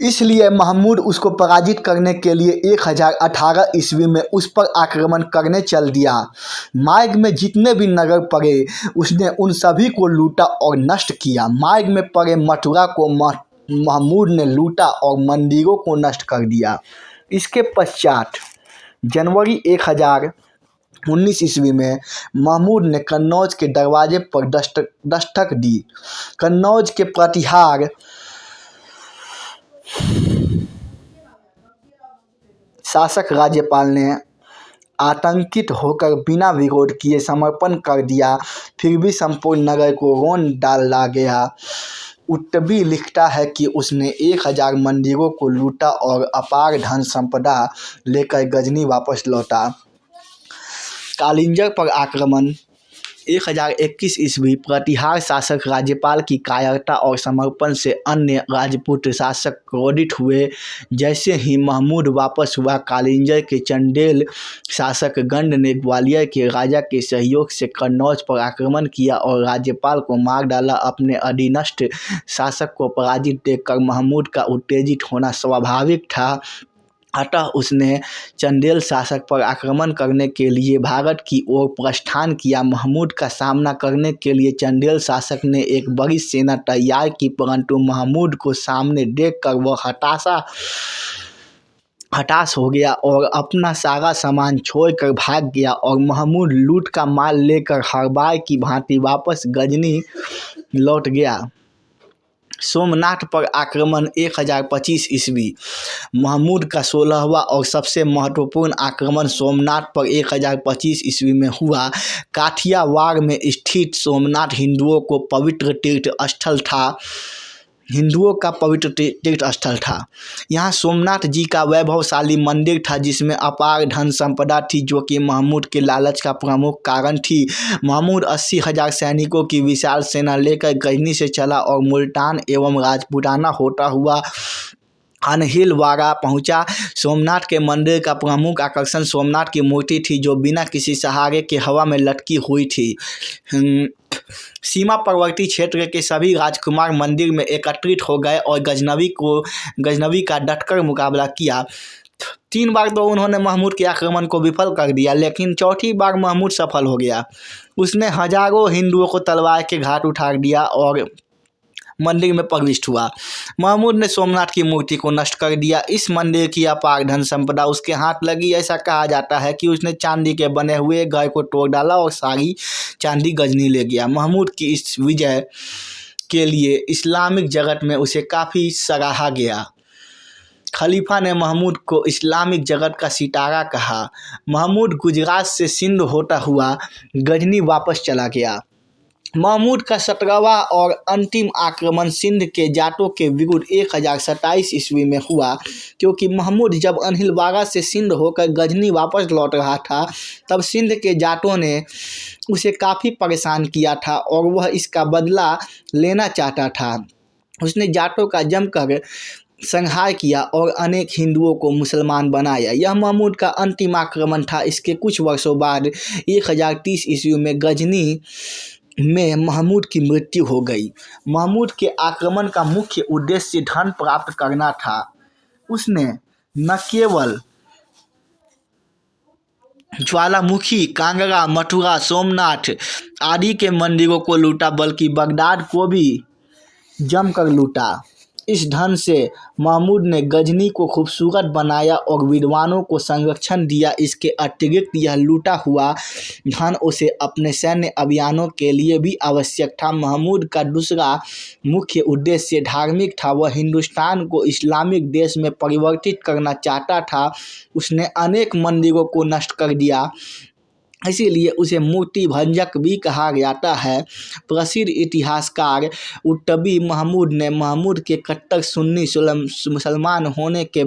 इसलिए महमूद उसको पराजित करने के लिए 1018 ईस्वी में उस पर आक्रमण करने चल दिया। मार्ग में जितने भी नगर पड़े उसने उन सभी को लूटा और नष्ट किया। मार्ग में पड़े मथुरा को महमूद ने लूटा और मंदिरों को नष्ट कर दिया। इसके पश्चात जनवरी 1019 ईस्वी में महमूद ने कन्नौज के दरवाजे पर दस्तक दी। कन्नौज के प्रतिहार शासक राज्यपाल ने आतंकित होकर बिना विरोध किए समर्पण कर दिया, फिर भी संपूर्ण नगर को रौंद डाला गया। उत्तबी लिखता है कि उसने 1000 मंदिरों को लूटा और अपार धन संपदा लेकर गजनी वापस लौटा। कालिंजर पर आक्रमण 1021 ईस्वी प्रतिहार शासक राज्यपाल की कायरता और समर्पण से अन्य राजपूत शासक क्रोधित हुए। जैसे ही महमूद वापस हुआ, कालिंजर के चंदेल शासक गंड ने ग्वालियर के राजा के सहयोग से कन्नौज पर आक्रमण किया और राज्यपाल को मार डाला। अपने अधीनस्थ शासक को पराजित देखकर महमूद का उत्तेजित होना स्वाभाविक था, अतः उसने चंदेल शासक पर आक्रमण करने के लिए भारत की ओर प्रस्थान किया। महमूद का सामना करने के लिए चंदेल शासक ने एक बड़ी सेना तैयार की, परंतु महमूद को सामने देखकर वह हताश हो गया और अपना सारा सामान छोड़कर भाग गया और महमूद लूट का माल लेकर हर बार की भांति वापस गजनी लौट गया। सोमनाथ पर आक्रमण 1025 ईस्वी महमूद का 16वां और सबसे महत्वपूर्ण आक्रमण सोमनाथ पर 1025 ईस्वी में हुआ। काठियावाड़ में स्थित सोमनाथ हिंदुओं का पवित्र तीर्थ स्थल था। यहाँ सोमनाथ जी का वैभवशाली मंदिर था जिसमें अपार धन संपदा थी, जो कि महमूद के लालच का प्रमुख कारण थी। महमूद 80,000 सैनिकों की विशाल सेना लेकर गजनी से चला और मुल्तान एवं राजपूताना होता हुआ अनहिलवाड़ा पहुंचा। सोमनाथ के मंदिर का प्रमुख आकर्षण सोमनाथ की मूर्ति थी, जो बिना किसी सहारे के हवा में लटकी हुई थी। सीमावर्ती क्षेत्र के सभी राजकुमार मंदिर में एकत्रित हो गए और गजनवी का डटकर मुकाबला किया। 3 बार तो उन्होंने महमूद के आक्रमण को विफल कर दिया, लेकिन चौथी बार महमूद सफल हो गया। उसने हजारों हिंदुओं को तलवार के घाट उठा दिया और मंदिर में प्रविष्ट हुआ। महमूद ने सोमनाथ की मूर्ति को नष्ट कर दिया। इस मंदिर की अपार धन संपदा उसके हाथ लगी। ऐसा कहा जाता है कि उसने चांदी के बने हुए घर को तोड़ डाला और सारी चांदी गजनी ले गया। महमूद की इस विजय के लिए इस्लामिक जगत में उसे काफ़ी सराहा गया। खलीफा ने महमूद को इस्लामिक जगत का सितारा कहा। महमूद गुजरात से सिंध होता हुआ गजनी वापस चला गया। महमूद का 17वां और अंतिम आक्रमण सिंध के जाटों के विरुद्ध 1027 ईस्वी में हुआ। क्योंकि महमूद जब अनहिलवाड़ा से सिंध होकर गजनी वापस लौट रहा था, तब सिंध के जाटों ने उसे काफ़ी परेशान किया था और वह इसका बदला लेना चाहता था। उसने जाटों का जमकर संहार किया और अनेक हिंदुओं को मुसलमान बनाया। यह महमूद का अंतिम आक्रमण था। इसके कुछ वर्षों बाद 1030 ईस्वी में गजनी में महमूद की मृत्यु हो गई। महमूद के आक्रमण का मुख्य उद्देश्य धन प्राप्त करना था। उसने न केवल ज्वालामुखी, कांगड़ा, मथुरा, सोमनाथ आदि के मंदिरों को लूटा, बल्कि बगदाद को भी जमकर लूटा। इस धन से महमूद ने गजनी को खूबसूरत बनाया और विद्वानों को संरक्षण दिया। इसके अतिरिक्त यह लूटा हुआ धन उसे अपने सैन्य अभियानों के लिए भी आवश्यक था। महमूद का दूसरा मुख्य उद्देश्य धार्मिक था। वह हिंदुस्तान को इस्लामिक देश में परिवर्तित करना चाहता था। उसने अनेक मंदिरों को नष्ट कर दिया, इसीलिए उसे मूर्ति भंजक भी कहा जाता है। प्रसिद्ध इतिहासकार उत्तबी महमूद ने महमूद के कट्टर सुन्नी मुसलमान होने की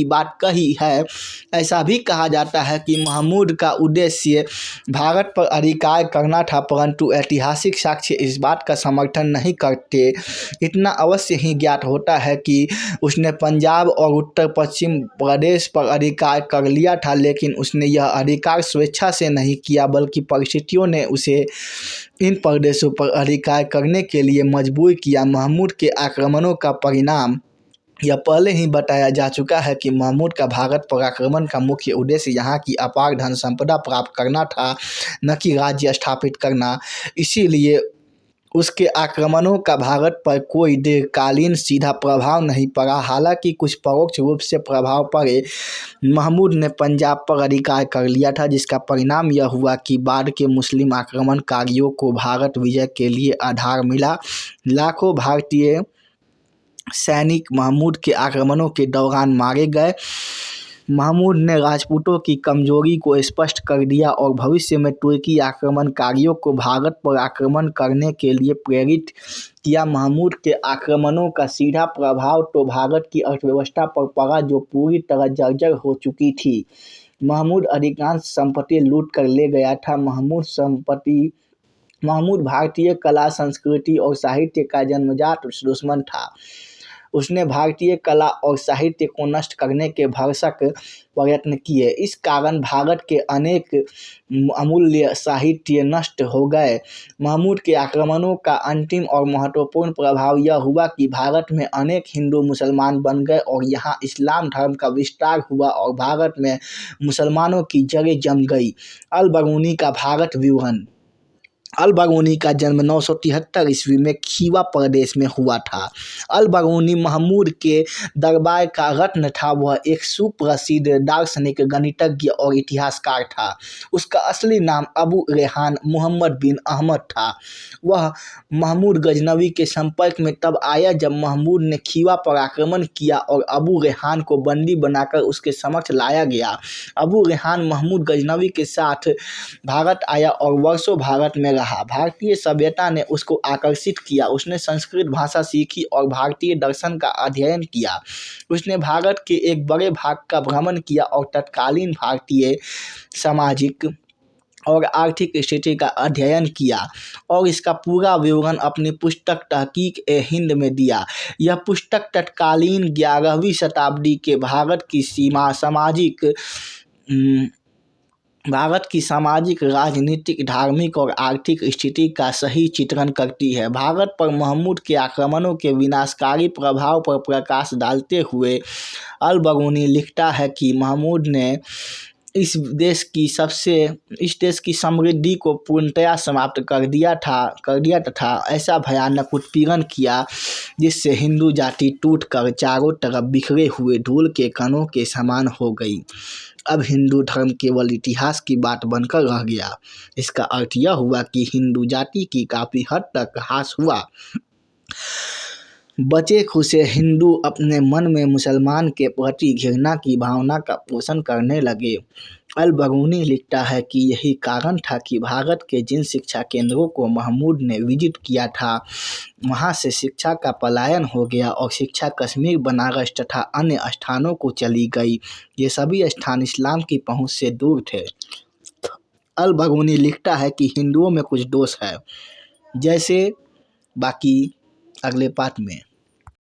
बात कही है। ऐसा भी कहा जाता है कि महमूद का उद्देश्य भारत पर अधिकार करना था, परंतु ऐतिहासिक साक्ष्य इस बात का समर्थन नहीं करते। इतना अवश्य ही ज्ञात होता है कि उसने पंजाब और उत्तर पश्चिम प्रदेश पर अधिकार कर लिया था, लेकिन उसने यह अधिकार स्वेच्छा से नहीं किया, बल्कि परिस्थितियों ने उसे इन प्रदेशों पर अधिकार करने के लिए मजबूर किया। महमूद के आक्रमणों का परिणाम यह पहले ही बताया जा चुका है कि महमूद का भारत पर आक्रमण का मुख्य उद्देश्य यहाँ की अपार धन संपदा प्राप्त करना था, न कि राज्य स्थापित करना। इसीलिए उसके आक्रमणों का भारत पर कोई दीर्घकालीन सीधा प्रभाव नहीं पड़ा। हालांकि कुछ परोक्ष रूप से प्रभाव पड़े। महमूद ने पंजाब पर अधिकार कर लिया था, जिसका परिणाम यह हुआ कि बाद के मुस्लिम आक्रमणकारियों को भारत विजय के लिए आधार मिला। लाखों भारतीय सैनिक महमूद के आक्रमणों के दौरान मारे गए। महमूद ने राजपूतों की कमजोरी को स्पष्ट कर दिया और भविष्य में तुर्की आक्रमणकारियों को भारत पर आक्रमण करने के लिए प्रेरित किया। महमूद के आक्रमणों का सीधा प्रभाव तो भारत की अर्थव्यवस्था पर पड़ा, जो पूरी तरह जर्जर हो चुकी थी। महमूद अधिकांश संपत्ति लूट कर ले गया था। महमूद भारतीय कला, संस्कृति और साहित्य का जन्मजात दुश्मन था। उसने भारतीय कला और साहित्य को नष्ट करने के भरसक प्रयत्न किए। इस कारण भारत के अनेक अमूल्य साहित्य नष्ट हो गए। महमूद के आक्रमणों का अंतिम और महत्वपूर्ण प्रभाव यह हुआ कि भारत में अनेक हिंदू मुसलमान बन गए और यहाँ इस्लाम धर्म का विस्तार हुआ और भारत में मुसलमानों की जड़ें जम गई। अल-बरूनी का भारत विवरण। अल-बरूनी का जन्म 973 ईस्वी में खीवा प्रदेश में हुआ था। अल-बरूनी महमूद के दरबार का रत्न था। वह एक सुप्रसिद्ध दार्शनिक, गणितज्ञ और इतिहासकार था। उसका असली नाम अबू रेहान मुहम्मद बिन अहमद था। वह महमूद गजनवी के संपर्क में तब आया जब महमूद ने खीवा पर आक्रमण किया और अबू रेहान को बंदी बनाकर उसके समक्ष लाया गया। अबू रेहान महमूद गजनवी के साथ भारत आया और वर्षों भारत में रहा। भारतीय सभ्यता ने उसको आकर्षित किया। उसने संस्कृत भाषा सीखी और भारतीय दर्शन का अध्ययन किया। उसने भारत के एक बड़े भाग का भ्रमण किया और तत्कालीन भारतीय सामाजिक और आर्थिक स्थिति का अध्ययन किया और इसका पूरा विवरण अपनी पुस्तक तहकीक-ए-हिंद में दिया। यह पुस्तक तत्कालीन 11वीं शताब्दी के भारत की सामाजिक, राजनीतिक, धार्मिक और आर्थिक स्थिति का सही चित्रण करती है। भारत पर महमूद के आक्रमणों के विनाशकारी प्रभाव पर प्रकाश डालते हुए अल-बरूनी लिखता है कि महमूद ने इस देश की समृद्धि को पूर्णतया समाप्त कर दिया तथा ऐसा भयानक उत्पीड़न किया जिससे हिंदू जाति टूटकर चारों तरफ बिखरे हुए धूल के कणों के समान हो गई। अब हिंदू धर्म केवल इतिहास की बात बनकर रह गया। इसका अर्थ यह हुआ कि हिंदू जाति की काफ़ी हद तक ह्रास हुआ। बचे खुचे हिंदू अपने मन में मुसलमान के प्रति घृणा की भावना का पोषण करने लगे। अल-बरूनी लिखता है कि यही कारण था कि भारत के जिन शिक्षा केंद्रों को महमूद ने विजित किया था, वहां से शिक्षा का पलायन हो गया और शिक्षा कश्मीर, बनारस तथा अन्य स्थानों को चली गई। ये सभी स्थान इस्लाम की पहुंच से दूर थे। अल-बरूनी लिखता है कि हिंदुओं में कुछ दोष है, जैसे बाकी अगले पाठ में।